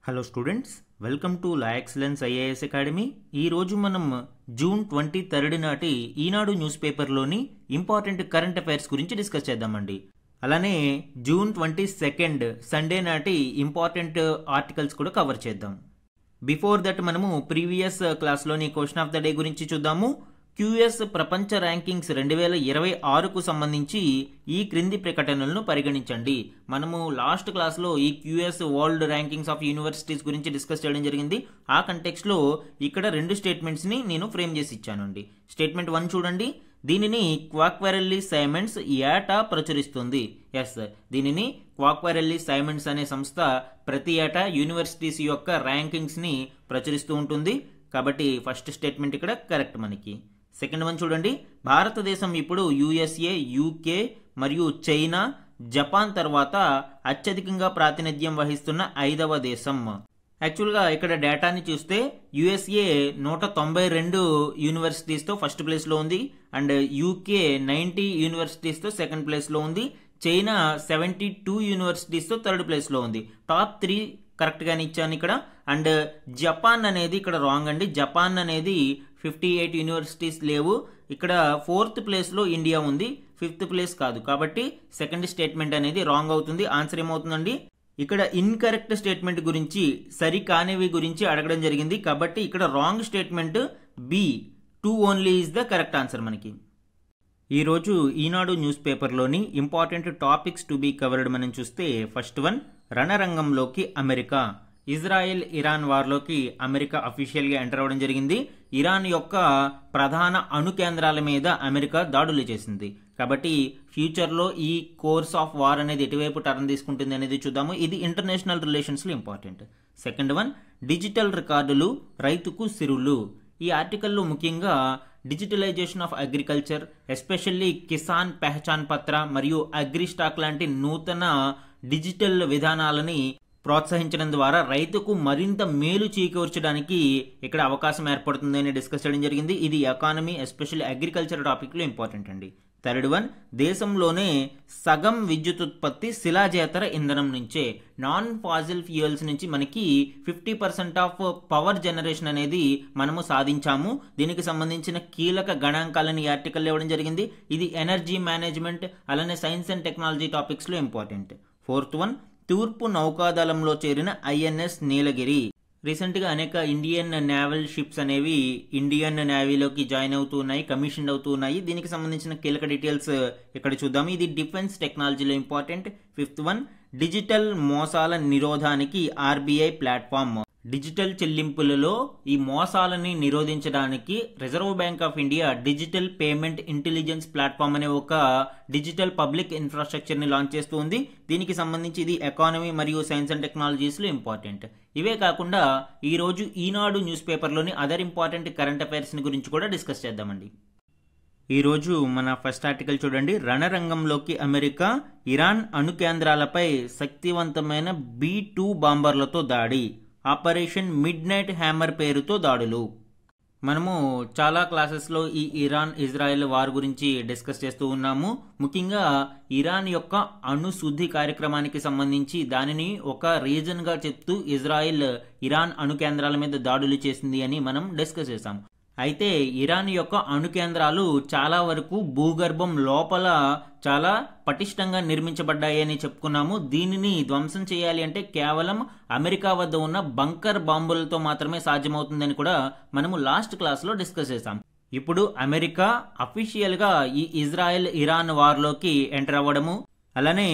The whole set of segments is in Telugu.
Hello students, welcome to la excellence IAS academy. ఈరోజు మనం జూన్ 23 నాటి ఈనాడు న్యూస్ పేపర్లోని ఇంపార్టెంట్ కరెంట్ అఫైర్స్ గురించి డిస్కస్ చేద్దామండి. అలానే జూన్ 22 సండే నాటి ఇంపార్టెంట్ ఆర్టికల్స్ కూడా కవర్ చేద్దాం. బిఫోర్ దట్ మనము ప్రీవియస్ క్లాస్లోని క్వశ్చన్ ఆఫ్ ద డే గురించి చూద్దాము. క్యూఎస్ ప్రపంచ ర్యాంకింగ్స్ 2026కు సంబంధించి ఈ క్రింది ప్రకటనలను పరిగణించండి. మనము లాస్ట్ క్లాస్లో ఈ QS world rankings of universities గురించి డిస్కస్ చేయడం జరిగింది. ఆ కంటెక్స్లో ఇక్కడ రెండు స్టేట్మెంట్స్ని నేను ఫ్రేమ్ చేసి ఇచ్చానండి. స్టేట్మెంట్ 1 చూడండి. దీనిని క్వాక్వరెల్లి సైమండ్స్ ఏటా ప్రచురిస్తుంది. ఎస్, దీనిని క్వాక్వరెల్లి సైమండ్స్ అనే సంస్థ ప్రతి ఏటా యూనివర్సిటీస్ యొక్క ర్యాంకింగ్స్ని ప్రచురిస్తూ ఉంటుంది. కాబట్టి ఫస్ట్ స్టేట్మెంట్ ఇక్కడ కరెక్ట్ మనకి. సెకండ్ వన్ చూడండి. భారతదేశం ఇప్పుడు యుఎస్ఏ, యూకే మరియు చైనా, జపాన్ తర్వాత అత్యధికంగా ప్రాతినిధ్యం వహిస్తున్న 5వ దేశం. యాక్చువల్గా ఇక్కడ డేటాని చూస్తే యుఎస్ఏ 192 యూనివర్సిటీస్తో ఫస్ట్ ప్లేస్లో ఉంది, అండ్ యూకే 90 యూనివర్సిటీస్తో సెకండ్ ప్లేస్లో ఉంది, చైనా 72 యూనివర్సిటీస్తో థర్డ్ ప్లేస్లో ఉంది. టాప్ 3 కరెక్ట్గానే ఇచ్చాను ఇక్కడ. అండ్ జపాన్ అనేది ఇక్కడ రాంగ్ అండి. జపాన్ అనేది 58 యూనివర్సిటీస్ లేవు. ఇక్కడ 4th ప్లేస్లో ఇండియా ఉంది, 5th ప్లేస్ కాదు. కాబట్టి సెకండ్ స్టేట్మెంట్ అనేది రాంగ్ అవుతుంది. ఆన్సర్ ఏమవుతుందండి? ఇక్కడ ఇన్కరెక్ట్ స్టేట్మెంట్ గురించి, సరికానివి గురించి అడగడం జరిగింది. కాబట్టి ఇక్కడ wrong statement B 2 only is the correct answer మనకి. ఈరోజు ఈనాడు న్యూస్ పేపర్లోని important topics to be covered మనం చూస్తే ఫస్ట్ వన్, రణరంగంలోకి అమెరికా. ఇజ్రాయెల్ ఇరాన్ వార్లోకి అమెరికా అఫీషియల్గా ఎంటర్ అవ్వడం జరిగింది. ఇరాన్ యొక్క ప్రధాన అణు కేంద్రాల మీద అమెరికా దాడులు చేసింది. కాబట్టి ఫ్యూచర్లో ఈ కోర్స్ ఆఫ్ వార్ అనేది ఎటువైపు టర్న్ తీసుకుంటుంది అనేది చూద్దాము. ఇది ఇంటర్నేషనల్ రిలేషన్స్లో ఇంపార్టెంట్. సెకండ్ వన్, డిజిటల్ రికార్డులు రైతుకు సిరులు. ఈ ఆర్టికల్లో ముఖ్యంగా digitalization of agriculture, especially Kisan Pehchan Patra మరియు అగ్రి స్టాక్ లాంటి నూతన డిజిటల్ విధానాలని ప్రోత్సహించడం ద్వారా రైతుకు మరింత మేలు చేకూర్చడానికి ఇక్కడ అవకాశం ఏర్పడుతుందని డిస్కస్ చేయడం జరిగింది. ఇది ఎకానమీ, ఎస్పెషల్లీ అగ్రికల్చర్ టాపిక్లో ఇంపార్టెంట్ అండి. థర్డ్ వన్, దేశంలోనే సగం విద్యుత్ ఉత్పత్తి శిలాజేతర ఇంధనం నుంచే, నాన్ ఫాజిల్ ఫ్యూయల్స్ నుంచి మనకి 50% ఆఫ్ పవర్ జనరేషన్ అనేది మనము సాధించాము. దీనికి సంబంధించిన కీలక గణాంకాలను ఈ ఆర్టికల్ ఇవ్వడం జరిగింది. ఇది ఎనర్జీ మేనేజ్మెంట్ అలానే సైన్స్ అండ్ టెక్నాలజీ టాపిక్స్లో ఇంపార్టెంట్. ఫోర్త్ వన్, తూర్పు నౌకాదళంలో చేరిన ఐఎన్ఎస్ నీలగిరి. రీసెంట్గా అనేక ఇండియన్ నేవల్ షిప్స్ అనేవి ఇండియన్ నేవీలోకి జాయిన్ అవుతూ ఉన్నాయి, కమిషన్ అవుతూ ఉన్నాయి. దీనికి సంబంధించిన కీలక డీటెయిల్స్ ఇక్కడ చూద్దాము. ఇది డిఫెన్స్ టెక్నాలజీలో ఇంపార్టెంట్. ఫిఫ్త్ వన్, డిజిటల్ మోసాల నిరోధానికి ఆర్బీఐ ప్లాట్ఫామ్. డిజిటల్ చెల్లింపులలో ఈ మోసాలని నిరోధించడానికి reserve bank of India digital payment intelligence platform అనే ఒక డిజిటల్ పబ్లిక్ ఇన్ఫ్రాస్ట్రక్చర్ని లాంచ్ చేస్తూ ఉంది. దీనికి సంబంధించి ఇది ఎకానమీ మరియు సైన్స్ అండ్ టెక్నాలజీస్లో ఇంపార్టెంట్. ఇవే కాకుండా ఈరోజు Eenadu news పేపర్లోని other important current అఫైర్స్ని గురించి కూడా డిస్కస్ చేద్దామండి. ఈరోజు మన ఫస్ట్ ఆర్టికల్ చూడండి. రణరంగంలోకి అమెరికా, ఇరాన్ అణు కేంద్రాలపై శక్తివంతమైన B-2 బాంబర్లతో దాడి, ఆపరేషన్ మిడ్ నైట్ హ్యామర్ పేరుతో దాడులు. మనము చాలా క్లాసెస్లో ఈ ఇరాన్ ఇజ్రాయెల్ వార్ గురించి డిస్కస్ చేస్తూ ఉన్నాము. ముఖ్యంగా ఇరాన్ యొక్క అణు శుద్ధి కార్యక్రమానికి సంబంధించి దానిని ఒక రీజన్గా చెప్తూ ఇజ్రాయెల్ ఇరాన్ అణు కేంద్రాల మీద దాడులు చేసింది అని మనం డిస్కస్ చేసాము. అయితే ఇరాన్ యొక్క అణు కేంద్రాలు చాలా వరకు భూగర్భం లోపల చాలా పటిష్టంగా నిర్మించబడ్డాయని చెప్పుకున్నాము. దీనిని ధ్వంసం చేయాలి అంటే కేవలం అమెరికా వద్ద ఉన్న బంకర్ బాంబులతో మాత్రమే సాధ్యమవుతుందని కూడా మనము లాస్ట్ క్లాస్లో డిస్కస్ చేసాం. ఇప్పుడు అమెరికా అఫీషియల్గా ఈ ఇజ్రాయెల్ ఇరాన్ వార్లోకి ఎంటర్ అవ్వడము, అలానే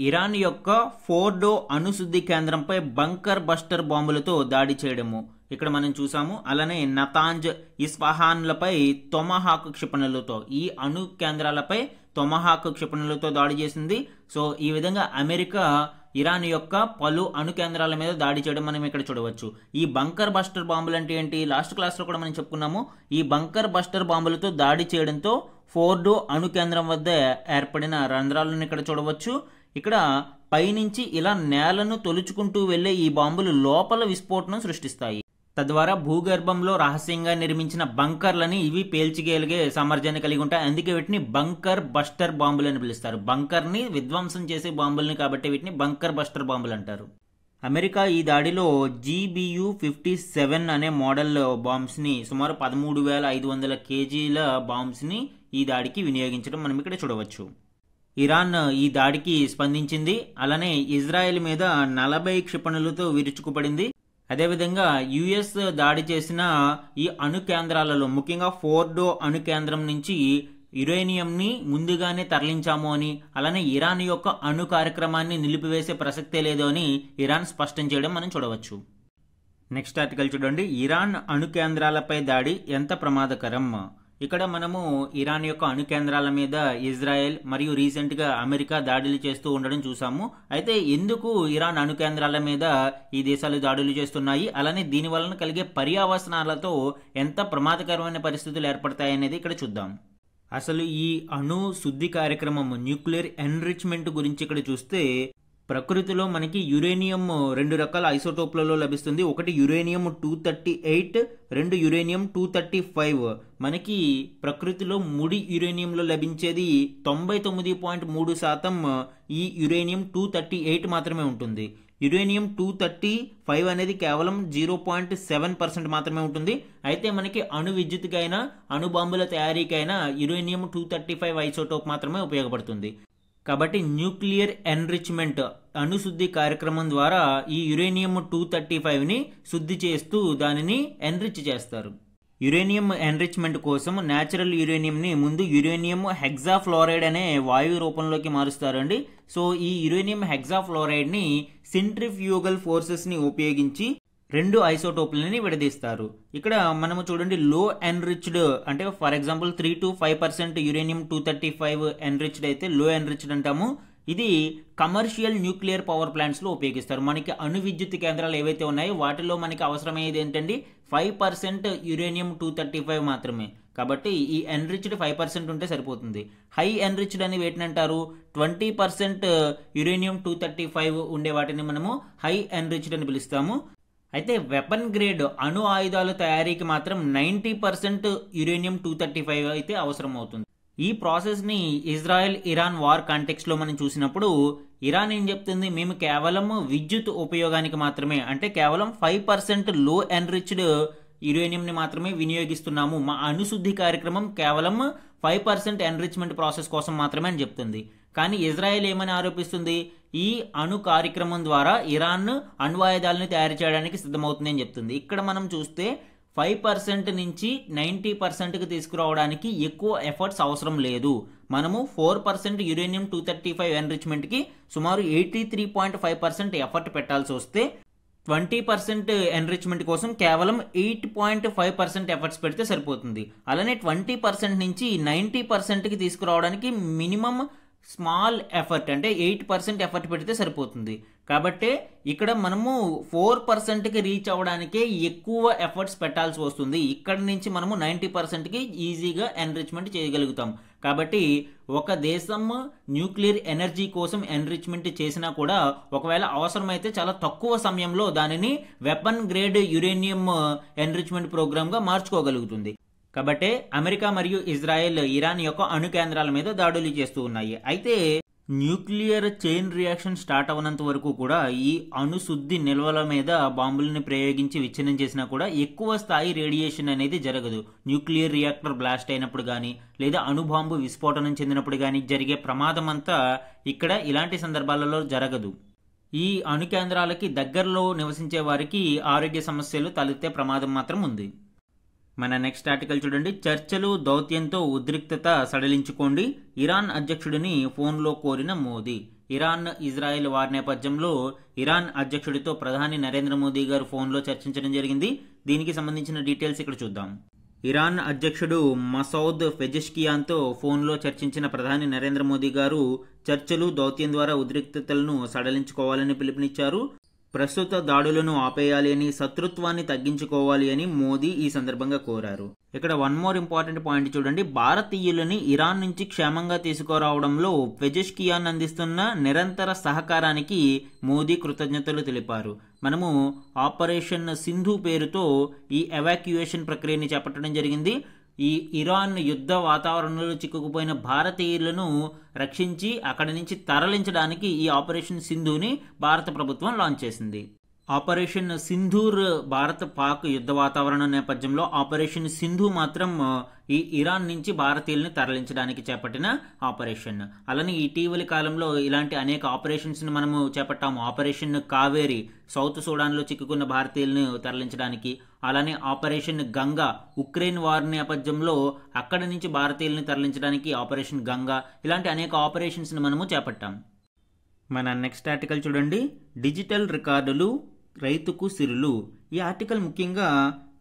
ఇరాన్ యొక్క ఫోర్డో అణుశుద్ధి కేంద్రంపై బంకర్ బస్టర్ బాంబులతో దాడి చేయడము ఇక్కడ మనం చూసాము. అలానే నతాంజ్, ఇస్ఫహాన్లపై తొమహాక్ క్షిపణులతో, ఈ అణు కేంద్రాలపై తొమహాక్ క్షిపణులతో దాడి చేసింది. సో ఈ విధంగా అమెరికా ఇరాన్ యొక్క పలు అణు కేంద్రాల మీద దాడి చేయడం మనం ఇక్కడ చూడవచ్చు. ఈ బంకర్ బస్టర్ బాంబులు అంటే ఏంటి? లాస్ట్ క్లాస్లో కూడా మనం చెప్పుకున్నాము. ఈ బంకర్ బస్టర్ బాంబులతో దాడి చేయడంతో ఫోర్డో అణు కేంద్రం వద్ద ఏర్పడిన రంధ్రాలను ఇక్కడ చూడవచ్చు. ఇక్కడ పైనుంచి ఇలా నేలను తొలుచుకుంటూ వెళ్లే ఈ బాంబులు లోపల విస్ఫోటనం సృష్టిస్తాయి. తద్వారా భూగర్భంలో రహస్యంగా నిర్మించిన బంకర్లని ఇవి పేల్చిగలిగే సామర్థ్యాన్ని కలిగి ఉంటాయి. అందుకే వీటిని బంకర్ బస్టర్ బాంబులు అని పిలుస్తారు. బంకర్ని విధ్వంసం చేసే బాంబుల్ని కాబట్టి వీటిని బంకర్ బస్టర్ బాంబులు అంటారు. అమెరికా ఈ దాడిలో GBU-57 అనే మోడల్ బాంబ్స్ని సుమారు 13,500 కేజీల బాంబ్స్ని ఈ దాడికి వినియోగించడం మనం ఇక్కడ చూడవచ్చు. ఇరాన్ ఈ దాడికి స్పందించింది. అలానే ఇజ్రాయెల్ మీద 40 క్షిపణులతో విరుచుకుపడింది. అదేవిధంగా యుఎస్ దాడి చేసిన ఈ అణు కేంద్రాలలో ముఖ్యంగా ఫోర్డో అణు కేంద్రం నుంచి యురేనియంని ముందుగానే తరలించాము అని, అలానే ఇరాన్ యొక్క అణు కార్యక్రమాన్ని నిలిపివేసే ప్రసక్తే లేదు అని ఇరాన్ స్పష్టం చేయడం మనం చూడవచ్చు. నెక్స్ట్ ఆర్టికల్ చూడండి, ఇరాన్ అణు కేంద్రాలపై దాడి ఎంత ప్రమాదకరం. ఇక్కడ మనము ఇరాన్ యొక్క అణు కేంద్రాల మీద ఇజ్రాయెల్ మరియు రీసెంట్గా అమెరికా దాడులు చేస్తూ ఉండడం చూసాము. అయితే ఎందుకు ఇరాన్ అణు కేంద్రాల మీద ఈ దేశాలు దాడులు చేస్తున్నాయి, అలానే దీని వలన కలిగే పర్యావసనాలతో ఎంత ప్రమాదకరమైన పరిస్థితులు ఏర్పడతాయనేది ఇక్కడ చూద్దాం. అసలు ఈ అణు శుద్ధి కార్యక్రమం న్యూక్లియర్ ఎన్రిచ్మెంట్ గురించి ఇక్కడ చూస్తే ప్రకృతిలో మనకి యురేనియం 2 రకాల ఐసోటోప్లలో లభిస్తుంది. ఒకటి యురేనియం 238, 2 యురేనియం 235. మనకి ప్రకృతిలో ముడి యురేనియంలో లభించేది 99.3% ఈ యురేనియం 238 మాత్రమే ఉంటుంది. యురేనియం 235 అనేది కేవలం 0.7% మాత్రమే ఉంటుంది. అయితే మనకి అణు విద్యుత్కైనా అణు బాంబుల తయారీకైనా యురేనియం 235 ఐసోటోప్ మాత్రమే ఉపయోగపడుతుంది. కాబట్టి న్యూక్లియర్ ఎన్రిచ్మెంట్ అణుశుద్ధి కార్యక్రమం ద్వారా ఈ యురేనియం 235ని శుద్ధి చేస్తూ దానిని ఎన్రిచ్ చేస్తారు. యురేనియం ఎన్రిచ్మెంట్ కోసం న్యాచురల్ యురేనియంని ముందు యురేనియం హెక్సాఫ్లోరైడ్ అనే వాయు రూపంలోకి మారుస్తారండి. సో ఈ యురేనియం హెక్సాఫ్లోరైడ్ని సెంట్రిఫ్యూగల్ ఫోర్సెస్ని ఉపయోగించి 2 ఐసోటోప్లని విడదీస్తారు. ఇక్కడ మనము చూడండి, లో ఎన్రిచ్డ్ అంటే for example 3 to 5% uranium 235 enriched అయితే లో ఎన్రిచ్డ్ అంటాము. ఇది కమర్షియల్ న్యూక్లియర్ పవర్ ప్లాంట్స్ లో ఉపయోగిస్తారు. మనకి అణు విద్యుత్ కేంద్రాలు ఏవైతే ఉన్నాయో వాటిలో మనకి అవసరమయ్యేది ఏంటండి 5% యురేనియం 235 మాత్రమే. కాబట్టి ఈ ఎన్రిచ్డ్ 5% ఉంటే సరిపోతుంది. హై ఎన్రిచ్డ్ అని వేటిని అంటారు, 20% యురేనియం 235 ఉండే వాటిని మనము హై ఎన్రిచ్డ్ అని పిలుస్తాము. అయితే వెపన్ గ్రేడ్ అణు ఆయుధాల తయారీకి మాత్రం 90% యురేనియం 235 అయితే అవసరం అవుతుంది. ఈ ప్రాసెస్ని ఇజ్రాయెల్ ఇరాన్ వార్ కాంటెక్స్లో మనం చూసినప్పుడు ఇరాన్ ఏం చెప్తుంది, మేము కేవలం విద్యుత్ ఉపయోగానికి మాత్రమే అంటే కేవలం 5% లో ఎన్రిచ్డ్ యురేనియంని మాత్రమే వినియోగిస్తున్నాము, మా అణుశుద్ధి కార్యక్రమం కేవలం 5% ఎన్రిచ్మెంట్ ప్రాసెస్ కోసం మాత్రమే అని చెప్తుంది. కానీ ఇజ్రాయెల్ ఏమని ఆరోపిస్తుంది, ఈ అణు కార్యక్రమం ద్వారా ఇరాన్ అణ్వాయుధాలను తయారు చేయడానికి సిద్ధమవుతుంది అని చెప్తుంది. ఇక్కడ మనం చూస్తే 5% నుంచి 90%కి తీసుకురావడానికి ఎక్కువ ఎఫర్ట్స్ అవసరం లేదు. మనము 4% యురేనియం 235 ఎన్రిచ్మెంట్కి సుమారు 83.5% ఎఫర్ట్ పెట్టాల్సి వస్తే 20% ఎన్రిచ్మెంట్ కోసం కేవలం 8.5% ఎఫర్ట్స్ పెడితే సరిపోతుంది. అలానే 20% నుంచి 90%కి తీసుకురావడానికి మినిమం స్మాల్ ఎఫర్ట్ అంటే 8% ఎఫర్ట్ పెడితే సరిపోతుంది. కాబట్టి ఇక్కడ మనము 4%కి రీచ్ అవ్వడానికే ఎక్కువ ఎఫర్ట్స్ పెట్టాల్సి వస్తుంది. ఇక్కడ నుంచి మనము 90%కి ఈజీగా ఎన్రిచ్మెంట్ చేయగలుగుతాం. కాబట్టి ఒక దేశం న్యూక్లియర్ ఎనర్జీ కోసం ఎన్రిచ్మెంట్ చేసినా కూడా ఒకవేళ అవసరమైతే చాలా తక్కువ సమయంలో దానిని వెపన్ గ్రేడ్ యురేనియం ఎన్రిచ్మెంట్ ప్రోగ్రామ్గా మార్చుకోగలుగుతుంది. కాబట్టి అమెరికా మరియు ఇజ్రాయెల్ ఇరాన్ యొక్క అణు కేంద్రాల మీద దాడులు చేస్తూ ఉన్నాయి. అయితే న్యూక్లియర్ చైన్ రియాక్షన్ స్టార్ట్ అవనంత వరకు కూడా ఈ అణుశుద్ధి నిల్వల మీద బాంబులను ప్రయోగించి విచ్ఛిన్నం చేసినా కూడా ఎక్కువ స్థాయి రేడియేషన్ అనేది జరగదు. న్యూక్లియర్ రియాక్టర్ బ్లాస్ట్ అయినప్పుడు కానీ లేదా అణుబాంబు విస్ఫోటనం చెందినప్పుడు కానీ జరిగే ప్రమాదం అంతా ఇక్కడ ఇలాంటి సందర్భాలలో జరగదు. ఈ అణు కేంద్రాలకి దగ్గరలో నివసించే వారికి ఆరోగ్య సమస్యలు తలెత్తే ప్రమాదం మాత్రం ఉంది. మన నెక్స్ట్ ఆర్టికల్ చూడండి, చర్చలు దౌత్యంతో ఉద్రిక్తత సడలించుకోండి, ఇరాన్ అధ్యక్షుడిని ఫోన్లో కోరిన మోదీ. ఇరాన్ ఇజ్రాయెల్ వార్ నేపథ్యంలో ఇరాన్ అధ్యక్షుడితో ప్రధాని నరేంద్ర మోదీ గారు ఫోన్లో చర్చించడం జరిగింది. దీనికి సంబంధించిన డీటెయిల్స్ ఇక్కడ చూద్దాం. ఇరాన్ అధ్యక్షుడు మసౌద్ పెజెష్కియాన్తో ఫోన్లో చర్చించిన ప్రధాని నరేంద్ర మోదీ గారు చర్చలు దౌత్యం ద్వారా ఉద్రిక్తతలను సడలించుకోవాలని పిలుపునిచ్చారు. ప్రస్తుత దాడులను ఆపేయాలి అని, శత్రుత్వాన్ని తగ్గించుకోవాలి అని మోదీ ఈ సందర్భంగా కోరారు. ఇక్కడ వన్ మోర్ ఇంపార్టెంట్ పాయింట్ చూడండి, భారతీయులని ఇరాన్ నుంచి క్షేమంగా తీసుకురావడంలో పెజెష్కియాన్ అందిస్తున్న నిరంతర సహకారానికి మోదీ కృతజ్ఞతలు తెలిపారు. మనము ఆపరేషన్ సింధు పేరుతో ఈ ఎవాక్యుయేషన్ ప్రక్రియని చేపట్టడం జరిగింది. ఈ ఇరాన్ యుద్ధ వాతావరణంలో చిక్కుకుపోయిన భారతీయులను రక్షించి అక్కడి నుంచి తరలించడానికి ఈ ఆపరేషన్ సింధూని భారత ప్రభుత్వం లాంచ్ చేసింది. ఆపరేషన్ సింధూర్ భారత్ పాక్ యుద్ధ వాతావరణం నేపథ్యంలో ఆపరేషన్ సింధు మాత్రం ఈ ఇరాన్ నుంచి భారతీయుల్ని తరలించడానికి చేపట్టిన ఆపరేషన్. అలానే ఇటీవలి కాలంలో ఇలాంటి అనేక ఆపరేషన్స్ ని మనము చేపట్టాము. ఆపరేషన్ కావేరి సౌత్ సూడాన్ లో చిక్కుకున్న భారతీయులను తరలించడానికి, అలానే ఆపరేషన్ గంగా ఉక్రెయిన్ వార్ నేపథ్యంలో అక్కడి నుంచి భారతీయుల్ని తరలించడానికి ఆపరేషన్ గంగా, ఇలాంటి అనేక ఆపరేషన్స్ ని మనము చేపట్టాం. మన నెక్స్ట్ ఆర్టికల్ చూడండి, డిజిటల్ రికార్డులు రైతుకు సిరులు. ఈ ఆర్టికల్ ముఖ్యంగా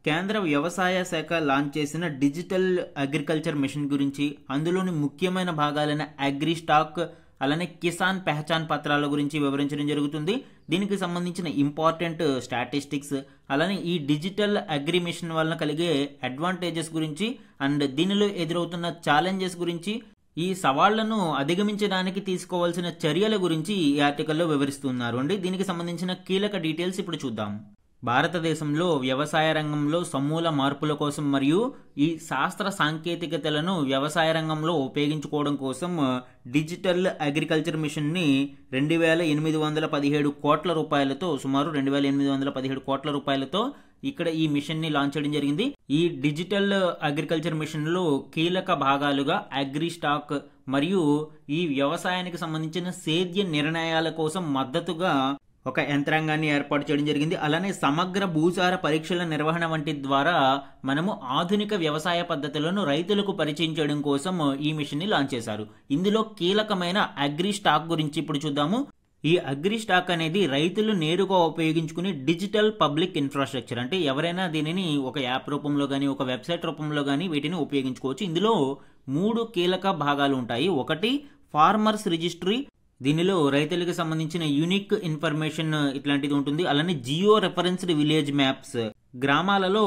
కేంద్ర వ్యవసాయ శాఖ లాంచ్ చేసిన డిజిటల్ అగ్రికల్చర్ మిషన్ గురించి, అందులోని ముఖ్యమైన భాగాలైన అగ్రి స్టాక్ అలానే కిసాన్ పెహచాన్ పత్రాల గురించి వివరించడం జరుగుతుంది. దీనికి సంబంధించిన ఇంపార్టెంట్ స్టాటిస్టిక్స్, అలానే ఈ డిజిటల్ అగ్రి మిషన్ వలన కలిగే అడ్వాంటేజెస్ గురించి అండ్ దీనిలో ఎదురవుతున్న ఛాలెంజెస్ గురించి, ఈ సవాళ్లను అధిగమించడానికి తీసుకోవాల్సిన చర్యల గురించి ఈ ఆర్టికల్లో వివరిస్తున్నారు అండి. దీనికి సంబంధించిన కీలక డీటెయిల్స్ ఇప్పుడు చూద్దాం. భారతదేశంలో వ్యవసాయ రంగంలో సమూల మార్పుల కోసం మరియు ఈ శాస్త్ర సాంకేతికతలను వ్యవసాయ రంగంలో ఉపయోగించుకోవడం కోసం డిజిటల్ అగ్రికల్చర్ మిషన్ ని 2817 కోట్ల రూపాయలతో, సుమారు 2817 కోట్ల రూపాయలతో ఇక్కడ ఈ మిషన్ ని లాంచ్ చేయడం జరిగింది. ఈ డిజిటల్ అగ్రికల్చర్ మిషన్ లో కీలక భాగాలుగా అగ్రి స్టాక్ మరియు ఈ వ్యవసాయానికి సంబంధించిన సేద్య నిర్ణయాల కోసం మద్దతుగా ఒక యంత్రాంగాన్ని ఏర్పాటు చేయడం జరిగింది. అలానే సమగ్ర భూసార పరీక్షల నిర్వహణ వంటి ద్వారా మనము ఆధునిక వ్యవసాయ పద్ధతులను రైతులకు పరిచయం చేయడం కోసం ఈ మిషన్ ని లాంచ్ చేశారు. ఇందులో కీలకమైన అగ్రి స్టాక్ గురించి ఇప్పుడు చూద్దాము. ఈ అగ్రి స్టాక్ అనేది రైతులు నేరుగా ఉపయోగించుకునే డిజిటల్ పబ్లిక్ ఇన్ఫ్రాస్ట్రక్చర్. అంటే ఎవరైనా దీనిని ఒక యాప్ రూపంలో కానీ ఒక వెబ్సైట్ రూపంలో కానీ వీటిని ఉపయోగించుకోవచ్చు. ఇందులో 3 కీలక భాగాలు ఉంటాయి. ఒకటి ఫార్మర్స్ రిజిస్ట్రీ, దీనిలో రైతులకు సంబంధించిన యూనిక్ ఇన్ఫర్మేషన్ ఇట్లాంటిది ఉంటుంది. అలానే జియో రెఫరెన్స్డ్ విలేజ్ మ్యాప్స్, గ్రామాలలో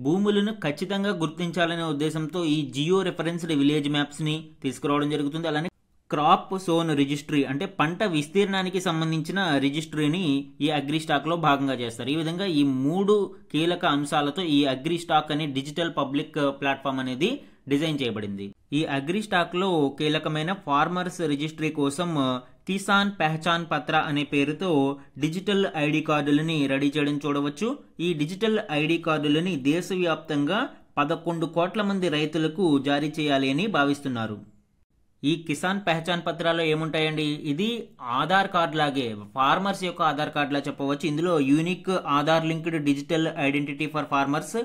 భూములను ఖచ్చితంగా గుర్తించాలనే ఉద్దేశంతో ఈ జియో రెఫరెన్స్డ్ విలేజ్ మ్యాప్స్ ని తీసుకురావడం జరుగుతుంది. అలానే క్రాప్ సోన్ రిజిస్ట్రీ, అంటే పంట విస్తీర్ణానికి సంబంధించిన రిజిస్ట్రీని ఈ అగ్రి స్టాక్ లో భాగంగా చేస్తారు. ఈ విధంగా ఈ 3 కీలక అంశాలతో ఈ అగ్రి స్టాక్ అనే డిజిటల్ పబ్లిక్ ప్లాట్ఫామ్ అనేది డిజైన్ చేయబడింది. ఈ అగ్రి స్టాక్ లో కీలకమైన ఫార్మర్స్ రిజిస్ట్రీ కోసం కిసాన్ పెహచాన్ పత్ర అనే పేరుతో డిజిటల్ ఐడి కార్డులని రెడీ చేయడం చూడవచ్చు. ఈ డిజిటల్ ఐడి కార్డులని దేశవ్యాప్తంగా 11 కోట్ల మంది రైతులకు జారీ చేయాలి అని భావిస్తున్నారు. ఈ కిసాన్ పెహచాన్ పత్రాల్లో ఏముంటాయండి, ఇది ఆధార్ కార్డ్ లాగే, ఫార్మర్స్ యొక్క ఆధార్ కార్డ్ లా చెప్పవచ్చు. ఇందులో unique Aadhaar linked digital identity for farmers.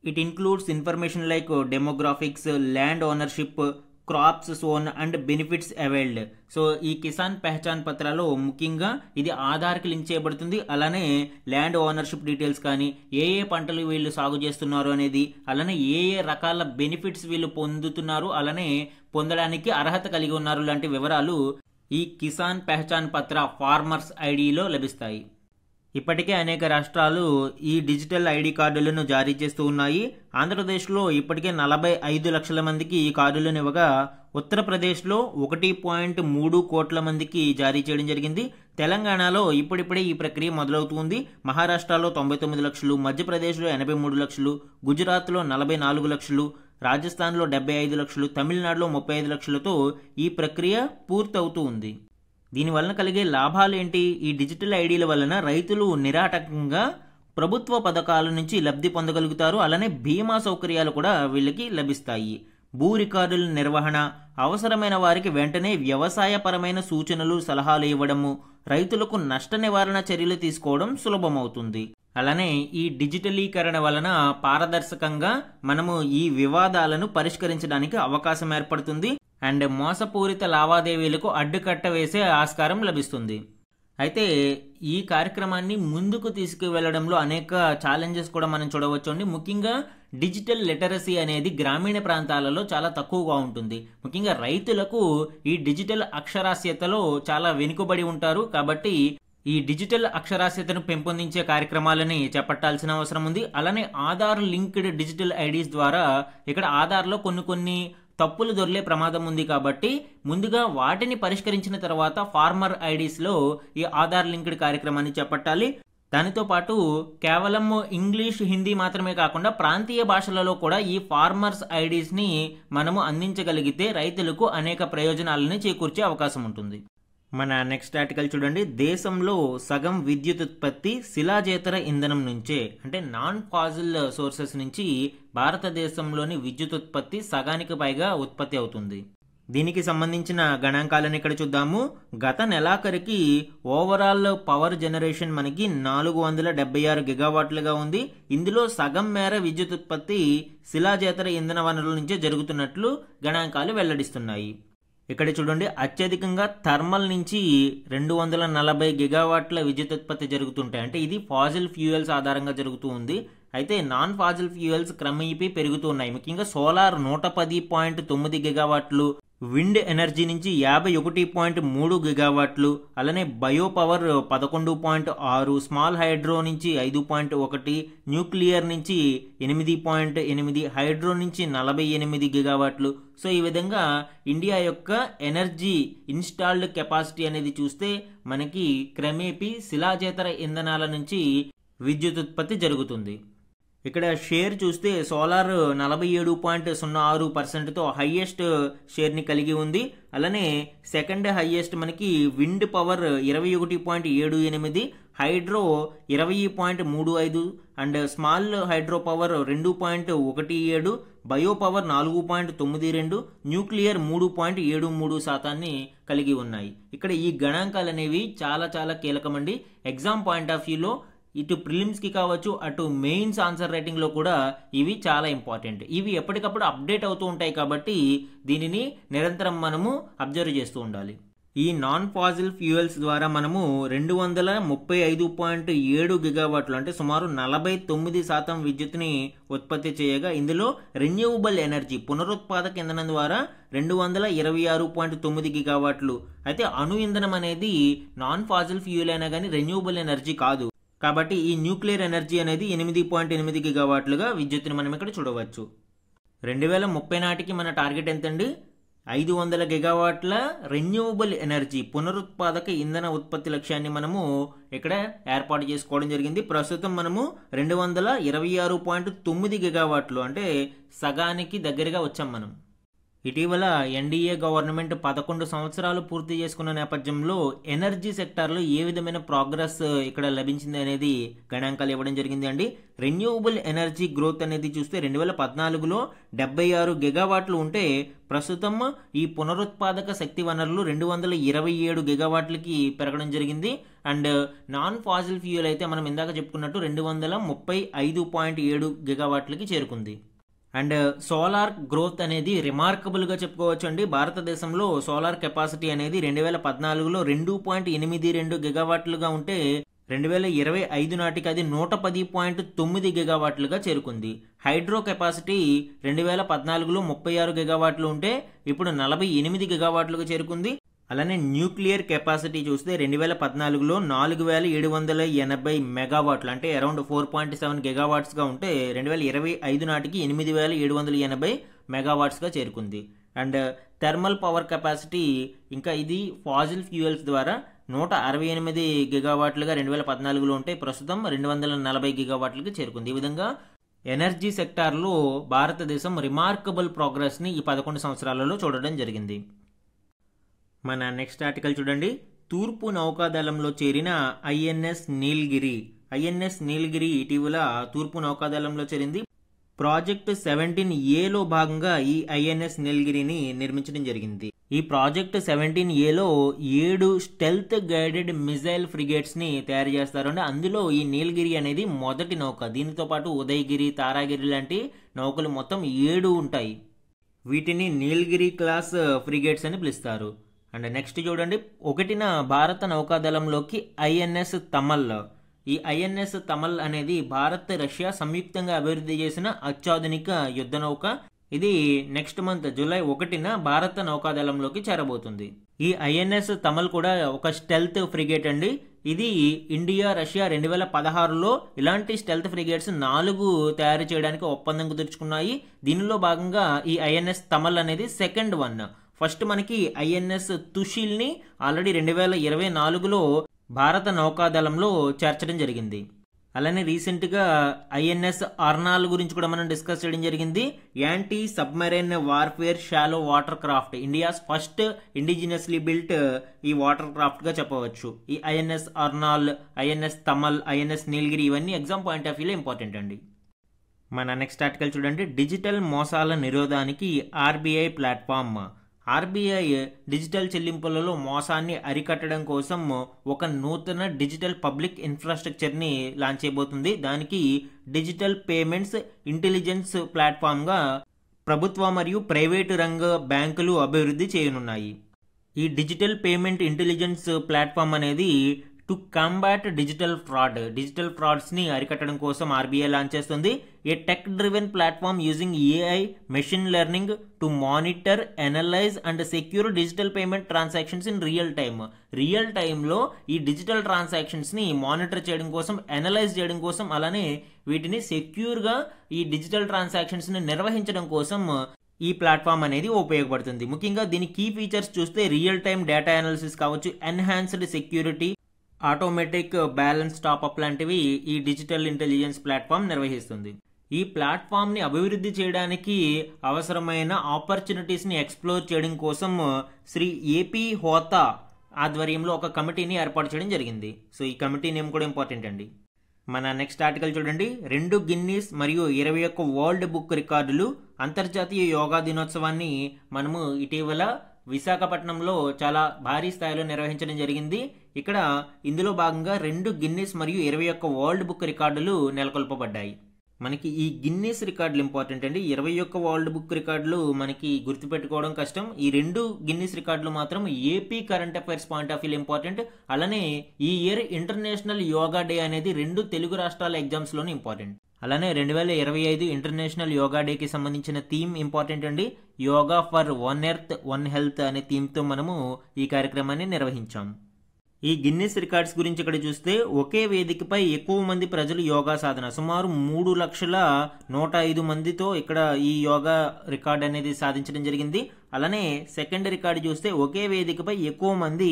It includes information like demographics, land ownership, crops sown and benefits availed. So ఈ కిసాన్ పెహచాన్ పత్రాలో ముఖ్యంగా ఇది ఆధార్కి లింక్ చేయబడుతుంది. అలానే ల్యాండ్ ఓనర్షిప్ డీటెయిల్స్ కానీ, ఏ పంటలు వీళ్ళు సాగు చేస్తున్నారు అనేది, అలానే ఏ రకాల బెనిఫిట్స్ వీళ్ళు పొందుతున్నారు, అలానే పొందడానికి అర్హత కలిగి ఉన్నారు లాంటి వివరాలు ఈ కిసాన్ పెహచాన్ పత్ర ఫార్మర్స్ ఐడిలో లభిస్తాయి. ఇప్పటికే అనేక రాష్ట్రాలు ఈ డిజిటల్ ఐడి కార్డులను జారీ చేస్తూ ఉన్నాయి. ఆంధ్రప్రదేశ్లో ఇప్పటికే 45 లక్షల మందికి ఈ కార్డులను ఇవ్వగా, ఉత్తరప్రదేశ్లో 1.3 కోట్ల మందికి జారీ చేయడం జరిగింది. తెలంగాణలో ఇప్పుడిప్పుడే ఈ ప్రక్రియ మొదలవుతుంది. మహారాష్ట్రలో 99 లక్షలు, మధ్యప్రదేశ్లో 83 లక్షలు, గుజరాత్లో 44 లక్షలు, రాజస్థాన్లో 75 లక్షలు, తమిళనాడులో 35 లక్షలతో ఈ ప్రక్రియ పూర్తవుతూ ఉంది. దీనివలన కలిగే లాభాలేంటి? ఈ డిజిటల్ ఐడీల వలన రైతులు నిరాటకంగా ప్రభుత్వ పథకాల నుంచి లబ్ధి పొందగలుగుతారు. అలానే బీమా సౌకర్యాలు కూడా వీళ్ళకి లభిస్తాయి. భూ రికార్డుల నిర్వహణ, అవసరమైన వారికి వెంటనే వ్యవసాయపరమైన సూచనలు, సలహాలు ఇవ్వడము, రైతులకు నష్ట నివారణ చర్యలు తీసుకోవడం సులభమవుతుంది. అలానే ఈ డిజిటలీకరణ వలన పారదర్శకంగా మనము ఈ వివాదాలను పరిష్కరించడానికి అవకాశం ఏర్పడుతుంది అండ్ మోసపూరిత లావాదేవీలకు అడ్డుకట్ట వేసే ఆస్కారం లభిస్తుంది. అయితే ఈ కార్యక్రమాన్ని ముందుకు తీసుకువెళ్లడంలో అనేక ఛాలెంజెస్ కూడా మనం చూడవచ్చు. ముఖ్యంగా డిజిటల్ లిటరసీ అనేది గ్రామీణ ప్రాంతాలలో చాలా తక్కువగా ఉంటుంది. ముఖ్యంగా రైతులకు ఈ డిజిటల్ అక్షరాస్యతలో చాలా వెనుకబడి ఉంటారు. కాబట్టి ఈ డిజిటల్ అక్షరాస్యతను పెంపొందించే కార్యక్రమాలని చేపట్టాల్సిన అవసరం ఉంది. అలానే ఆధార్ లింక్డ్ డిజిటల్ ఐడీస్ ద్వారా ఇక్కడ ఆధార్లో కొన్ని తప్పులు దొర్లే ప్రమాదం ఉంది. కాబట్టి ముందుగా వాటిని పరిష్కరించిన తర్వాత ఫార్మర్ ఐడీస్ లో ఈ ఆధార్ లింక్డ్ కార్యక్రమాన్ని చేపట్టాలి. దానితో పాటు కేవలం ఇంగ్లీష్, హిందీ మాత్రమే కాకుండా ప్రాంతీయ భాషలలో కూడా ఈ ఫార్మర్స్ ఐడీస్ని మనము అందించగలిగితే రైతులకు అనేక ప్రయోజనాలని చేకూర్చే అవకాశం ఉంటుంది. మన నెక్స్ట్ ఆర్టికల్ చూడండి. దేశంలో సగం విద్యుత్ ఉత్పత్తి శిలాజేతర ఇంధనం నుంచే, అంటే నాన్ ఫాజిల్ సోర్సెస్ నుంచి భారతదేశంలోని విద్యుత్ ఉత్పత్తి సగానికి పైగా ఉత్పత్తి అవుతుంది. దీనికి సంబంధించిన గణాంకాలను ఇక్కడ చూద్దాము. గత నెలాఖరికి ఓవరాల్ పవర్ జనరేషన్ మనకి 476 గిగావాట్లుగా ఉంది. ఇందులో సగం మేర విద్యుత్ ఉత్పత్తి శిలాజేతర ఇంధన వనరుల నుంచే జరుగుతున్నట్లు గణాంకాలు వెల్లడిస్తున్నాయి. ఇక్కడ చూడండి, అత్యధికంగా థర్మల్ నుంచి 240 గిగావాట్ల విద్యుత్ ఉత్పత్తి జరుగుతుంటాయి. అంటే ఇది ఫాజిల్ ఫ్యూయల్స్ ఆధారంగా జరుగుతూ ఉంది. అయితే నాన్ ఫాజిల్ ఫ్యూయల్స్ క్రమేపీ పెరుగుతూ ఉన్నాయి. ముఖ్యంగా సోలార్ 110.9 గిగావాట్లు, విండ్ ఎనర్జీ నుంచి 51.3 గిగావాట్లు, అలానే బయో పవర్ 11.6, స్మాల్ హైడ్రో నుంచి 5.1, న్యూక్లియర్ నుంచి 8.8, హైడ్రో నుంచి 48 గిగావాట్లు. సో ఈ విధంగా ఇండియా యొక్క ఎనర్జీ ఇన్స్టాల్డ్ కెపాసిటీ అనేది చూస్తే మనకి క్రమేపీ శిలాజేతర ఇంధనాల నుంచి విద్యుత్ ఉత్పత్తి జరుగుతుంది. ఇక్కడ షేర్ చూస్తే సోలార్ 47.06%తో హైయెస్ట్ షేర్ని కలిగి ఉంది. అలానే సెకండ్ హైయెస్ట్ మనకి wind power 21.78, hydro 20.35 and small hydro power 2.17, bio power 4.92, nuclear 3.73% కలిగి ఉన్నాయి. ఇక్కడ ఈ గణాంకాలు అనేవి చాలా చాలా కీలకమండి. ఎగ్జామ్ పాయింట్ ఆఫ్ వ్యూలో ఇటు ప్రిలిమ్స్కి కావచ్చు, అటు మెయిన్స్ ఆన్సర్ రైటింగ్లో కూడా ఇవి చాలా ఇంపార్టెంట్. ఇవి ఎప్పటికప్పుడు అప్డేట్ అవుతూ ఉంటాయి కాబట్టి దీనిని నిరంతరం మనము అబ్జర్వ్ చేస్తూ ఉండాలి. ఈ నాన్ ఫాజిల్ ఫ్యూయల్స్ ద్వారా మనము 235.7 గిగావాట్లు, అంటే సుమారు 49% విద్యుత్ని ఉత్పత్తి చేయగా, ఇందులో రెన్యూవబుల్ ఎనర్జీ పునరుత్పాదక ఇంధనం ద్వారా 226.9 గిగావాట్లు. అయితే అణు ఇంధనం అనేది నాన్ ఫాజిల్ ఫ్యూయల్ అయినా కానీ రెన్యూవబుల్ ఎనర్జీ కాదు. కాబట్టి ఈ న్యూక్లియర్ ఎనర్జీ అనేది 8.8 గిగావాట్లుగా విద్యుత్తుని మనం ఇక్కడ చూడవచ్చు. 2030 నాటికి మన టార్గెట్ ఎంతండి? 500 గిగావాట్ల రెన్యూవబుల్ ఎనర్జీ పునరుత్పాదక ఇంధన ఉత్పత్తి లక్ష్యాన్ని మనము ఇక్కడ ఏర్పాటు చేసుకోవడం జరిగింది. ప్రస్తుతం మనము 226.9 గిగావాట్లు, అంటే సగానికి దగ్గరగా వచ్చాం మనం. ఇటీవల ఎన్డీఏ గవర్నమెంట్ 11 సంవత్సరాలు పూర్తి చేసుకున్న నేపథ్యంలో ఎనర్జీ సెక్టార్లో ఏ విధమైన ప్రోగ్రెస్ ఇక్కడ లభించింది అనేది గణాంకాలు ఇవ్వడం జరిగింది అండి. రెన్యూవబుల్ ఎనర్జీ గ్రోత్ అనేది చూస్తే 2014లో 76 గిగావాట్లు ఉంటే ప్రస్తుతం ఈ పునరుత్పాదక శక్తి వనరులు 227 గిగావాట్లకి పెరగడం జరిగింది. అండ్ నాన్ ఫాజిల్ ఫ్యూయల్ అయితే మనం ఇందాక చెప్పుకున్నట్టు 235.7 గిగావాట్లకి చేరుకుంది. అండ్ సోలార్ గ్రోత్ అనేది రిమార్కబుల్గా చెప్పుకోవచ్చు అండి. భారతదేశంలో సోలార్ కెపాసిటీ అనేది 2014లో 2.82 గిగావాట్లుగా ఉంటే 2025 నాటికి అది 110.9 గిగావాట్లుగా చేరుకుంది. హైడ్రో కెపాసిటీ 2014లో 36 గిగావాట్లు ఉంటే ఇప్పుడు 48 గిగావాట్లుగా చేరుకుంది. అలానే న్యూక్లియర్ కెపాసిటీ చూస్తే 2014లో 4780 మెగావాట్లు, అంటే అరౌండ్ 4.7 గిగావాట్స్గా ఉంటే 2025 నాటికి 8780 మెగావాట్స్గా చేరుకుంది. అండ్ థర్మల్ పవర్ కెపాసిటీ ఇంకా ఇది ఫాజిల్ ఫ్యూయల్స్ ద్వారా 168 గిగావాట్లుగా 2014లో ఉంటే ప్రస్తుతం 240 గిగావాట్లకి చేరుకుంది. ఈ విధంగా ఎనర్జీ సెక్టార్లో భారతదేశం రిమార్కబుల్ ప్రోగ్రెస్ని ఈ 11 సంవత్సరాలలో చూడడం జరిగింది. మన నెక్స్ట్ ఆర్టికల్ చూడండి. తూర్పు నౌకాదళంలో చేరిన ఐఎన్ఎస్ నీలగిరి. ఐఎన్ఎస్ నీలగిరి ఇటీవల తూర్పు నౌకాదళంలో చేరింది. ప్రాజెక్ట్ 17Aలో భాగంగా ఈ ఐఎన్ఎస్ నీలగిరిని నిర్మించడం జరిగింది. ఈ ప్రాజెక్ట్ 17Aలో 7 స్టెల్త్ గైడెడ్ మిజైల్ ఫ్రిగేట్స్ ని తయారు చేస్తారు. అంటే అందులో ఈ నీలగిరి అనేది మొదటి నౌక. దీనితో పాటు ఉదయగిరి, తారాగిరి లాంటి నౌకలు మొత్తం 7 ఉంటాయి. వీటిని నీలగిరి క్లాస్ ఫ్రిగేట్స్ అని పిలుస్తారు. అండ్ నెక్స్ట్ చూడండి, 1న భారత నౌకాదళంలోకి ఐఎన్ఎస్ తమల్. ఈ ఐఎన్ఎస్ తమల్ అనేది భారత్, రష్యా సంయుక్తంగా అభివృద్ధి చేసిన అత్యాధునిక యుద్ధ నౌక. ఇది నెక్స్ట్ మంత్ జూలై 1న భారత నౌకాదళంలోకి చేరబోతుంది. ఈ ఐఎన్ఎస్ తమల్ కూడా ఒక స్టెల్త్ ఫ్రిగేట్ అండి. ఇది ఇండియా, రష్యా 2016లో ఇలాంటి స్టెల్త్ ఫ్రిగేట్స్ 4 తయారు చేయడానికి ఒప్పందం కుదుర్చుకున్నాయి. దీనిలో భాగంగా ఈ ఐఎన్ఎస్ తమల్ అనేది సెకండ్ వన్. ఫస్ట్ మనకి ఐఎన్ఎస్ తుషిల్ని ఆల్రెడీ 2024లో భారత నౌకాదళంలో చేర్చడం జరిగింది. అలానే రీసెంట్గా ఐఎన్ఎస్ అర్నాల్ గురించి కూడా మనం డిస్కస్ చేయడం జరిగింది. Anti submarine warfare shallow water craft, India's first indigenously built ఈ వాటర్ క్రాఫ్ట్గా చెప్పవచ్చు. ఈ ఐఎన్ఎస్ అర్నాల్, ఐఎన్ఎస్ తమల్, ఐఎన్ఎస్ నీలగిరి ఇవన్నీ ఎగ్జామ్ పాయింట్ ఆఫ్ వ్యూలో ఇంపార్టెంట్ అండి. మన నెక్స్ట్ ఆర్టికల్ చూడండి. డిజిటల్ మోసాల నిరోధానికి ఆర్బీఐ ప్లాట్ఫామ్. ఆర్బీఐ డిజిటల్ చెల్లింపులలో మోసాన్ని అరికట్టడం కోసం ఒక నూతన డిజిటల్ పబ్లిక్ ఇన్ఫ్రాస్ట్రక్చర్ని లాంచ్ చేయబోతుంది. దానికి డిజిటల్ పేమెంట్స్ ఇంటెలిజెన్స్ ప్లాట్ఫామ్గా ప్రభుత్వ మరియు ప్రైవేటు రంగ బ్యాంకులు అభివృద్ధి చేయనున్నాయి. ఈ డిజిటల్ పేమెంట్ ఇంటెలిజెన్స్ ప్లాట్ఫామ్ అనేది టు కాంబాట్ డిజిటల్ ఫ్రాడ్స్ని అరికట్టడం కోసం ఆర్బీఐ లాంచ్ చేస్తుంది. A tech driven platform using AI machine learning to monitor, analyse and secure digital payment transactions in real టైంలో ఈ డిజిటల్ ట్రాన్సాక్షన్స్ని మానిటర్ చేయడం కోసం, అనలైజ్ చేయడం కోసం, అలానే వీటిని సెక్యూర్గా ఈ డిజిటల్ ట్రాన్సాక్షన్స్ని నిర్వహించడం కోసం ఈ ప్లాట్ఫామ్ అనేది ఉపయోగపడుతుంది. ముఖ్యంగా దీని కీ ఫీచర్స్ చూస్తే రియల్ టైం డేటా అనాలిసిస్ కావచ్చు, enhanced security, automatic balance top-up లాంటివి ఈ డిజిటల్ ఇంటెలిజెన్స్ ప్లాట్ఫామ్ నిర్వహిస్తుంది. ఈ ప్లాట్ఫామ్ని అభివృద్ధి చేయడానికి అవసరమైన ఆపర్చునిటీస్ని ఎక్స్ప్లోర్ చేయడం కోసం శ్రీ ఏపీ హోతా ఆధ్వర్యంలో ఒక కమిటీని ఏర్పాటు చేయడం జరిగింది. సో ఈ కమిటీ నేమ్ కూడా ఇంపార్టెంట్ అండి. మన నెక్స్ట్ ఆర్టికల్ చూడండి. 2 గిన్నీస్ మరియు 21 వరల్డ్ బుక్ రికార్డులు. అంతర్జాతీయ యోగా దినోత్సవాన్ని మనము ఇటీవల విశాఖపట్నంలో చాలా భారీ స్థాయిలో నిర్వహించడం జరిగింది. ఇక్కడ ఇందులో భాగంగా 2 గిన్నీస్ మరియు 21 వరల్డ్ బుక్ రికార్డులు నెలకొల్పబడ్డాయి. మనకి ఈ గిన్నీస్ రికార్డులు ఇంపార్టెంట్ అండి. 21 వరల్డ్ బుక్ రికార్డులు మనకి గుర్తుపెట్టుకోవడం కష్టం. ఈ 2 గిన్నీస్ రికార్డులు మాత్రం AP current affairs point of view important. అలానే ఈ ఇయర్ ఇంటర్నేషనల్ యోగా డే అనేది 2 తెలుగు రాష్ట్రాల ఎగ్జామ్స్లోనే ఇంపార్టెంట్. అలానే 2025 ఇంటర్నేషనల్ యోగా డేకి సంబంధించిన థీమ్ ఇంపార్టెంట్ అండి. Yoga for one earth one health అనే థీమ్తో మనము ఈ కార్యక్రమాన్ని నిర్వహించాం. ఈ గిన్నిస్ రికార్డ్స్ గురించి ఇక్కడ చూస్తే ఒకే వేదికపై ఎక్కువ మంది ప్రజలు యోగా సాధన, సుమారు 3,01,05 మందితో ఇక్కడ ఈ యోగా రికార్డ్ అనేది సాధించడం జరిగింది. అలానే సెకండ్ రికార్డు చూస్తే ఒకే వేదికపై ఎక్కువ మంది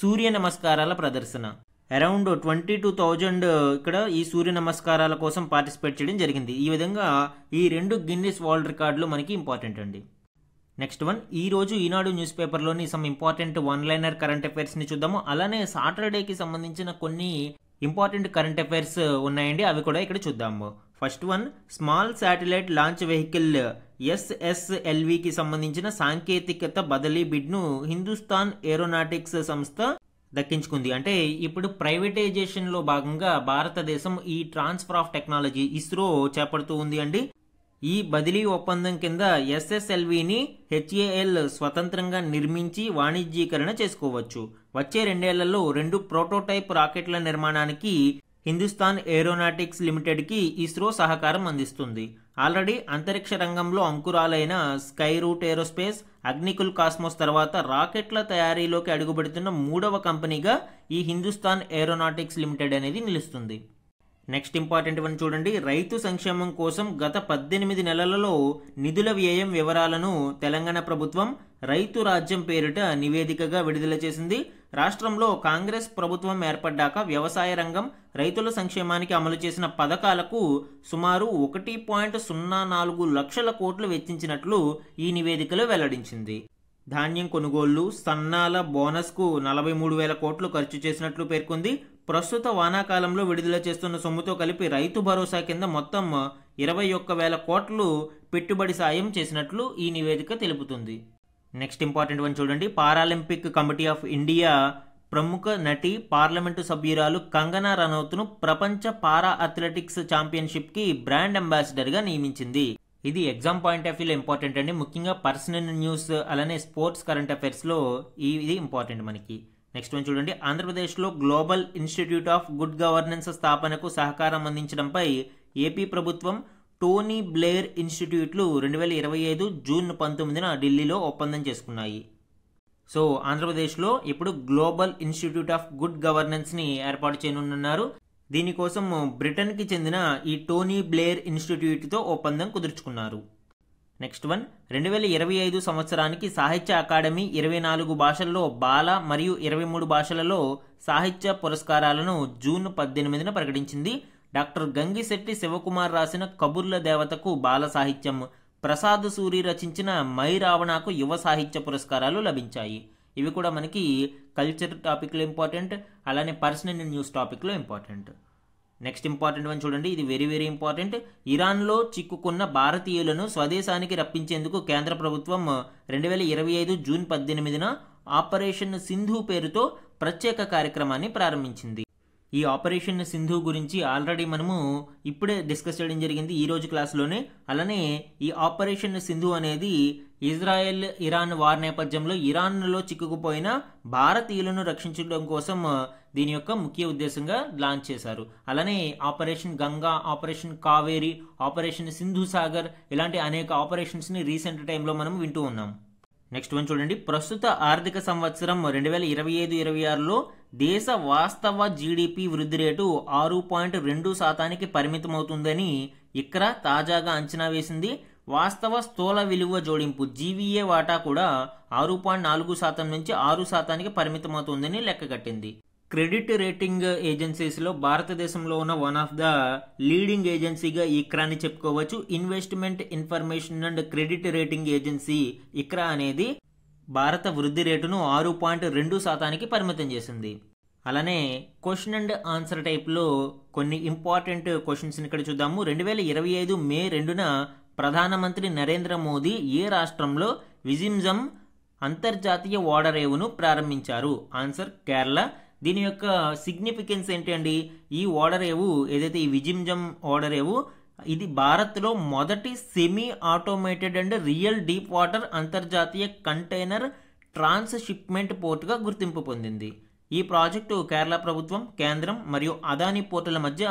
సూర్య నమస్కారాల ప్రదర్శన, అరౌండ్ 22,000 ఇక్కడ ఈ సూర్య నమస్కారాల కోసం పార్టిసిపేట్ చేయడం జరిగింది. ఈ విధంగా ఈ 2 గిన్నిస్ వరల్డ్ రికార్డులు మనకి ఇంపార్టెంట్ అండి. నెక్స్ట్ వన్, ఈ రోజు ఈనాడు న్యూస్ పేపర్లోని some important one liner current అఫైర్స్ని చూద్దాము. అలానే సాటర్డేకి సంబంధించిన కొన్ని ఇంపార్టెంట్ కరెంట్ అఫైర్స్ ఉన్నాయండి, అవి కూడా ఇక్కడ చూద్దాము. First one, small satellite launch vehicle SSLVకి సంబంధించిన సాంకేతికత బదిలీ బిడ్ను హిందుస్థాన్ ఏరోనాటిక్స్ సంస్థ దక్కించుకుంది. అంటే ఇప్పుడు ప్రైవేటైజేషన్లో భాగంగా భారతదేశం ఈ ట్రాన్స్ఫర్ ఆఫ్ టెక్నాలజీ ఇస్రో చేపడుతూ ఉంది అండి. ఈ బదిలీ ఒప్పందం కింద SSLVని HAL స్వతంత్రంగా నిర్మించి వాణిజ్యీకరణ చేసుకోవచ్చు. వచ్చే 2 ఏళ్లలో 2 ప్రోటోటైప్ రాకెట్ల నిర్మాణానికి హిందుస్థాన్ ఏరోనాటిక్స్ లిమిటెడ్కి ఇస్రో సహకారం అందిస్తుంది. ఆల్రెడీ అంతరిక్ష రంగంలో అంకురాలైన Skyroot Aerospace, Agnikul Cosmos తర్వాత రాకెట్ల తయారీలోకి అడుగుపెడుతున్న 3వ కంపెనీగా ఈ హిందుస్థాన్ ఏరోనాటిక్స్ లిమిటెడ్ అనేది నిలుస్తుంది. నెక్స్ట్ ఇంపార్టెంట్ వన్ చూడండి. రైతు సంక్షేమం కోసం గత 18 నెలలలో నిధుల వ్యయం వివరాలను తెలంగాణ ప్రభుత్వం రైతు రాజ్యం పేరిట నివేదికగా విడుదల చేసింది. రాష్ట్రంలో కాంగ్రెస్ ప్రభుత్వం ఏర్పడ్డాక వ్యవసాయ రంగం, రైతుల సంక్షేమానికి అమలు చేసిన పథకాలకు సుమారు 1.04 లక్షల కోట్లు వెచ్చించినట్లు ఈ నివేదికలో వెల్లడించింది. ధాన్యం కొనుగోళ్లు, సన్నాల బోనస్కు 43,000 కోట్లు ఖర్చు చేసినట్లు పేర్కొంది. ప్రస్తుత వానాకాలంలో విడుదల చేస్తున్న సొమ్ముతో కలిపి రైతు భరోసా కింద మొత్తం 21,000 కోట్లు పెట్టుబడి సాయం చేసినట్లు ఈ నివేదిక తెలుపుతుంది. నెక్స్ట్ ఇంపార్టెంట్ వన్ చూడండి. పారాలింపిక్ కమిటీ ఆఫ్ ఇండియా ప్రముఖ నటి, పార్లమెంటు సభ్యురాలు కంగనా రనౌత్ను ప్రపంచ పారా అథ్లెటిక్స్ ఛాంపియన్షిప్కి బ్రాండ్ అంబాసిడర్గా నియమించింది. ఇది ఎగ్జామ్ పాయింట్ ఆఫ్ వ్యూలో ఇంపార్టెంట్ అండి. ముఖ్యంగా పర్సనల్ న్యూస్ అలానే స్పోర్ట్స్ కరెంట్ అఫైర్స్లో ఇది ఇంపార్టెంట్ మనకి. నెక్స్ట్ వన్ చూడండి. ఆంధ్రప్రదేశ్లో global institute of good governance స్థాపనకు సహకారం అందించడంపై ఏపీ ప్రభుత్వం టోనీ బ్లేర్ ఇన్స్టిట్యూట్లు 2025 జూన్ 19న ఢిల్లీలో ఒప్పందం చేసుకున్నాయి. సో ఆంధ్రప్రదేశ్లో ఇప్పుడు గ్లోబల్ ఇన్స్టిట్యూట్ ఆఫ్ గుడ్ గవర్నెన్స్ని ఏర్పాటు చేయనున్నారు. దీనికోసం బ్రిటన్కి చెందిన ఈ టోనీ బ్లేర్ ఇన్స్టిట్యూట్తో ఒప్పందం కుదుర్చుకున్నారు. నెక్స్ట్ వన్ 2025 సంవత్సరానికి సాహిత్య అకాడమీ 24 భాషల్లో బాల మరియు 23 భాషలలో సాహిత్య పురస్కారాలను జూన్ 18న ప్రకటించింది. డాక్టర్ గంగిశెట్టి శివకుమార్ రాసిన కబుర్ల దేవతకు బాల సాహిత్యం, ప్రసాద్ సూరి రచించిన మై రావణకు యువ సాహిత్య పురస్కారాలు లభించాయి. ఇవి కూడా మనకి కల్చర్ టాపిక్లో ఇంపార్టెంట్, అలానే పర్సనల్ న్యూస్ టాపిక్లో ఇంపార్టెంట్. నెక్స్ట్ ఇంపార్టెంట్ వన్ చూడండి, ఇది వెరీ వెరీ ఇంపార్టెంట్. ఇరాన్లో చిక్కుకున్న భారతీయులను స్వదేశానికి రప్పించేందుకు కేంద్ర ప్రభుత్వం 2025 జూన్ 18న ఆపరేషన్ సింధు పేరుతో ప్రత్యేక కార్యక్రమాన్ని ప్రారంభించింది. ఈ ఆపరేషన్ సింధు గురించి ఆల్రెడీ మనము ఇప్పుడే డిస్కస్ చేయడం జరిగింది ఈ రోజు క్లాస్లోనే. అలానే ఈ ఆపరేషన్ సింధు అనేది ఇజ్రాయెల్ ఇరాన్ వార్ నేపథ్యంలో ఇరాన్లో చిక్కుకుపోయిన భారతీయులను రక్షించడం కోసం దీని యొక్క ముఖ్య ఉద్దేశంగా లాంచ్ చేశారు. అలానే operation Ganga, operation Kaveri, operation Sindhu Sagar ఇలాంటి అనేక ఆపరేషన్స్ని రీసెంట్ టైంలో మనం వింటూ ఉన్నాం. నెక్స్ట్ వన్ చూడండి, ప్రస్తుత ఆర్థిక సంవత్సరం 2025-26లో దేశ వాస్తవ జీడిపి వృద్ధి రేటు 6.2% పరిమితమవుతుందని ఇక్రా తాజాగా అంచనా వేసింది. వాస్తవ స్థూల విలువ జోడింపు జీవీఏ వాటా కూడా 6.4% నుంచి 6% పరిమితమవుతుందని లెక్కగట్టింది. క్రెడిట్ రేటింగ్ ఏజెన్సీస్లో భారతదేశంలో ఉన్న వన్ ఆఫ్ ద లీడింగ్ ఏజెన్సీగా ఇక్రాని చెప్పుకోవచ్చు. Investment information and credit rating agency Iqra అనేది భారత వృద్ధి రేటును 6.2%కి పరిమితం చేసింది. అలానే క్వశ్చన్ అండ్ ఆన్సర్ టైప్లో కొన్ని ఇంపార్టెంట్ క్వశ్చన్స్ని ఇక్కడ చూద్దాము. 2025 మే 2న ప్రధానమంత్రి నరేంద్ర మోదీ ఏ రాష్ట్రంలో విజిమ్జమ్ అంతర్జాతీయ ఓడరేవును ప్రారంభించారు? ఆన్సర్ కేరళ. దీని యొక్క సిగ్నిఫికెన్స్ ఏంటి అండి? ఈ ఓడరేవు ఏదైతే ఈ విజిమ్జమ్ ఓడరేవు ఇది భారత్లో మొదటి semi automated and real deep water అంతర్జాతీయ కంటైనర్ ట్రాన్స్ షిప్మెంట్ పోర్టుగా గుర్తింపు పొందింది. ఈ ప్రాజెక్టు కేరళ ప్రభుత్వం, కేంద్రం మరియు అదానీ పోర్టుల మధ్య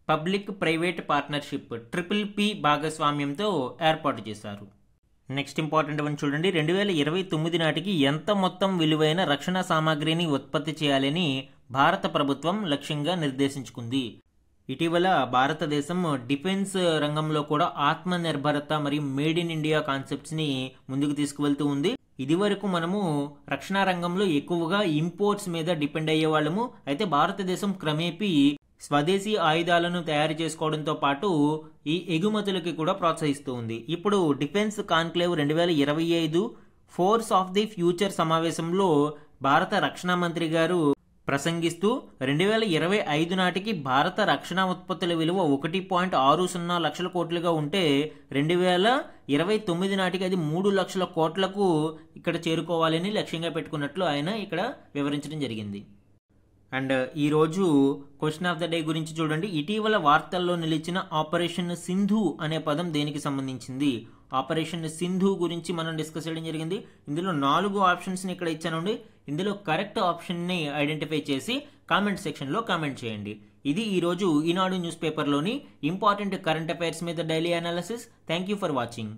పబ్లిక్ ప్రైవేట్ పార్ట్నర్షిప్ PPP భాగస్వామ్యంతో ఏర్పాటు చేశారు. నెక్స్ట్ ఇంపార్టెంట్ వన్ చూడండి, 2029 నాటికి ఎంత మొత్తం విలువైన రక్షణ సామాగ్రిని ఉత్పత్తి చేయాలని భారత ప్రభుత్వం లక్ష్యంగా నిర్దేశించుకుంది. ఇటీవల భారతదేశం డిఫెన్స్ రంగంలో కూడా ఆత్మ నిర్భరత మరియు మేడ్ ఇన్ ఇండియా కాన్సెప్ట్స్ని ముందుకు తీసుకువెళ్తూ ఉంది. ఇది వరకు మనము రక్షణ రంగంలో ఎక్కువగా ఇంపోర్ట్స్ మీద డిపెండ్ అయ్యే వాళ్ళము. అయితే భారతదేశం క్రమేపీ స్వదేశీ ఆయుధాలను తయారు చేసుకోవడంతో పాటు ఈ ఎగుమతులకి కూడా ప్రోత్సహిస్తూ ఉంది. ఇప్పుడు defence conclave 2025 force of the future సమావేశంలో భారత రక్షణ మంత్రి గారు ప్రసంగిస్తూ 2025 నాటికి భారత రక్షణ ఉత్పత్తుల విలువ 1.60 లక్షల కోట్లుగా ఉంటే 2029 నాటికి అది 3 లక్షల కోట్లకు ఇక్కడ చేరుకోవాలని లక్ష్యంగా పెట్టుకున్నట్లు ఆయన ఇక్కడ వివరించడం జరిగింది. అండ్ ఈరోజు క్వశ్చన్ ఆఫ్ ద డే గురించి చూడండి, ఇటీవల వార్తల్లో నిలిచిన ఆపరేషన్ సింధు అనే పదం దేనికి సంబంధించింది? ఆపరేషన్ సింధు గురించి మనం డిస్కస్ చేయడం జరిగింది. ఇందులో 4 ఆప్షన్స్ని ఇక్కడ ఇచ్చానండి. ఇందులో కరెక్ట్ ఆప్షన్ని ఐడెంటిఫై చేసి కామెంట్ సెక్షన్లో కామెంట్ చేయండి. ఇది ఈరోజు ఈనాడు న్యూస్ పేపర్లోని ఇంపార్టెంట్ కరెంట్ అఫైర్స్ మీద daily analysis. Thank you for watching.